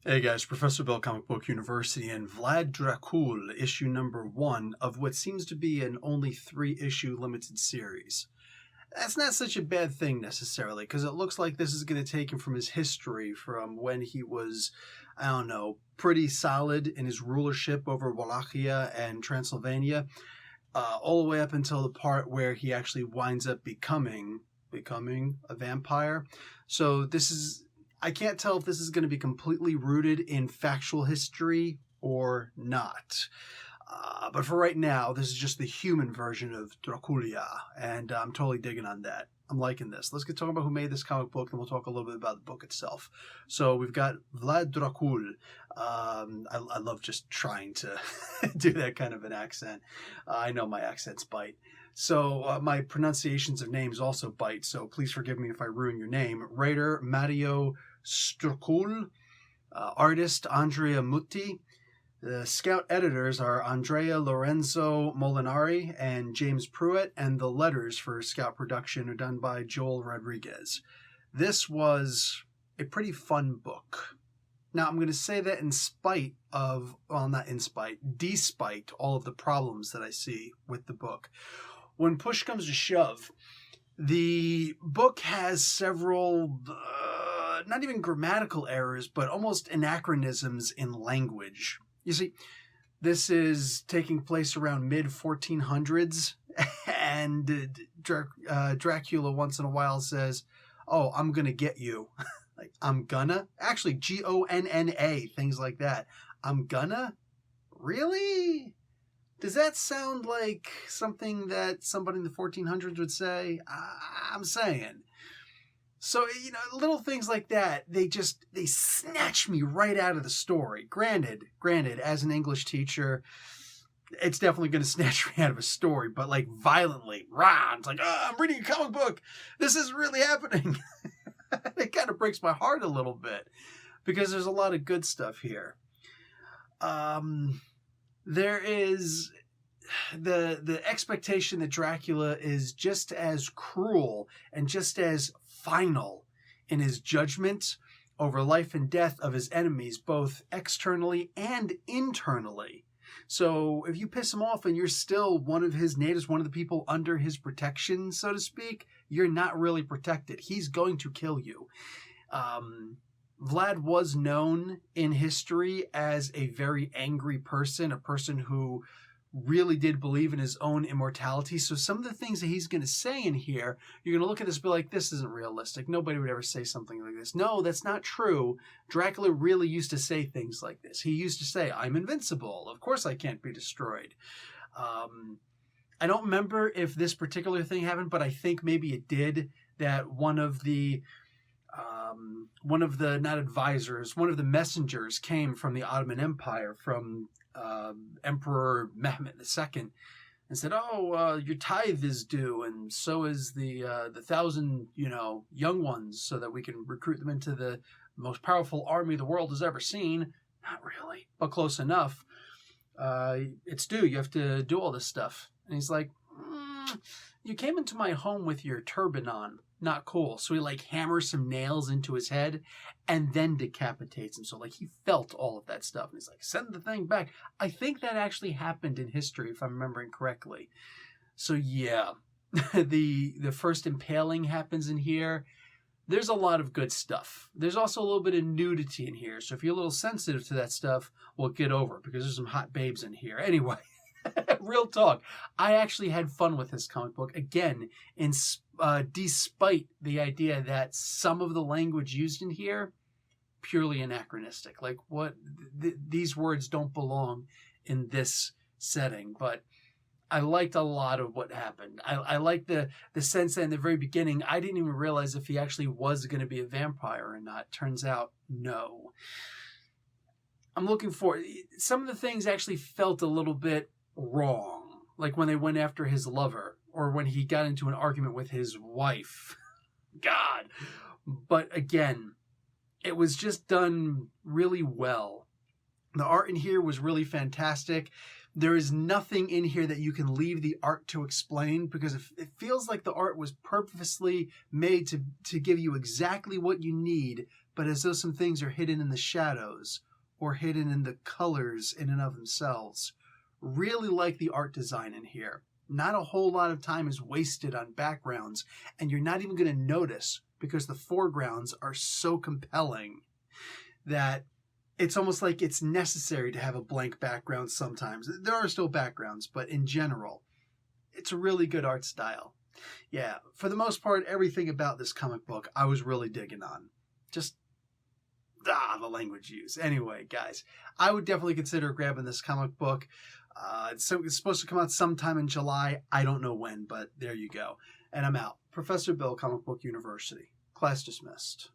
Hey guys, Professor Bill, Comic Book University, and Vlad Dracul, issue number 1 of what seems to be an only 3-issue limited series. That's not such a bad thing necessarily, because it looks like this is going to take him from his history, from when he was, I don't know, pretty solid in his rulership over Wallachia and Transylvania, all the way up until the part where he actually winds up becoming a vampire. So this is... I can't tell if this is going to be completely rooted in factual history or not. But for right now, this is just the human version of Draculia, and I'm totally digging on that. I'm liking this. Let's get talking about who made this comic book, and we'll talk a little bit about the book itself. So we've got Vlad Dracul. I love just trying to do that kind of an accent. I know my accents bite. So my pronunciations of names also bite, so please forgive me if I ruin your name. Writer Mario Stracul, artist Andrea Mutti. The scout editors are Andrea Lorenzo Molinari and James Pruitt, and the letters for Scout production are done by Joel Rodriguez. This was a pretty fun book. Now, I'm going to say that in spite of, well, not in spite, despite all of the problems that I see with the book. When push comes to shove, the book has several, not even grammatical errors, but almost anachronisms in language. You see, this is taking place around mid-1400s, and Dracula once in a while says, "Oh, I'm gonna get you." Like, I'm gonna? Actually, Gonna, things like that. I'm gonna? Really? Does that sound like something that somebody in the 1400s would say? I'm saying. So, you know, little things like that, they snatch me right out of the story. Granted, as an English teacher, it's definitely going to snatch me out of a story, but like violently. Rah! It's like, oh, I'm reading a comic book. This is really happening. It kind of breaks my heart a little bit because there's a lot of good stuff here. There is the expectation that Dracula is just as cruel and just as final in his judgment over life and death of his enemies, both externally and internally. So if you piss him off and you're still one of his natives, one of the people under his protection, so to speak, you're not really protected. He's going to kill you. Vlad was known in history as a very angry person, a person who really did believe in his own immortality. So some of the things that he's going to say in here, you're going to look at this and be like, this isn't realistic. Nobody would ever say something like this. No, that's not true. Dracula really used to say things like this. He used to say, I'm invincible. Of course I can't be destroyed. I don't remember if this particular thing happened, but I think maybe it did, that one of the not advisors, one of the messengers came from the Ottoman Empire, from Emperor Mehmet II, and said, "Oh, your tithe is due, and so is the 1,000, young ones, so that we can recruit them into the most powerful army the world has ever seen." Not really, but close enough. It's due. You have to do all this stuff. And he's like, "You came into my home with your turban on. Not cool." So he hammers some nails into his head and then decapitates him. So he felt all of that stuff. And he's like, send the thing back. I think that actually happened in history, if I'm remembering correctly. So yeah, the first impaling happens in here. There's a lot of good stuff. There's also a little bit of nudity in here. So if you're a little sensitive to that stuff, well, get over it, because there's some hot babes in here. Anyway. Real talk. I actually had fun with this comic book. Again, despite the idea that some of the language used in here, purely anachronistic. These words don't belong in this setting. But I liked a lot of what happened. I liked the sense that in the very beginning, I didn't even realize if he actually was going to be a vampire or not. Turns out, no. I'm looking for... Some of the things actually felt a little bit wrong, like when they went after his lover, or when he got into an argument with his wife. God. But again, it was just done really well. The art in here was really fantastic. There is nothing in here that you can leave the art to explain, because it feels like the art was purposely made to give you exactly what you need, but as though some things are hidden in the shadows or hidden in the colors in and of themselves. Really like the art design in here. Not a whole lot of time is wasted on backgrounds, and you're not even going to notice because the foregrounds are so compelling that it's almost like it's necessary to have a blank background sometimes. There are still backgrounds, but in general, it's a really good art style. Yeah, for the most part, everything about this comic book I was really digging on. Just, the language used. Anyway, guys, I would definitely consider grabbing this comic book. It's supposed to come out sometime in July. I don't know when, but there you go. And I'm out. Professor Bill, Comic Book University. Class dismissed.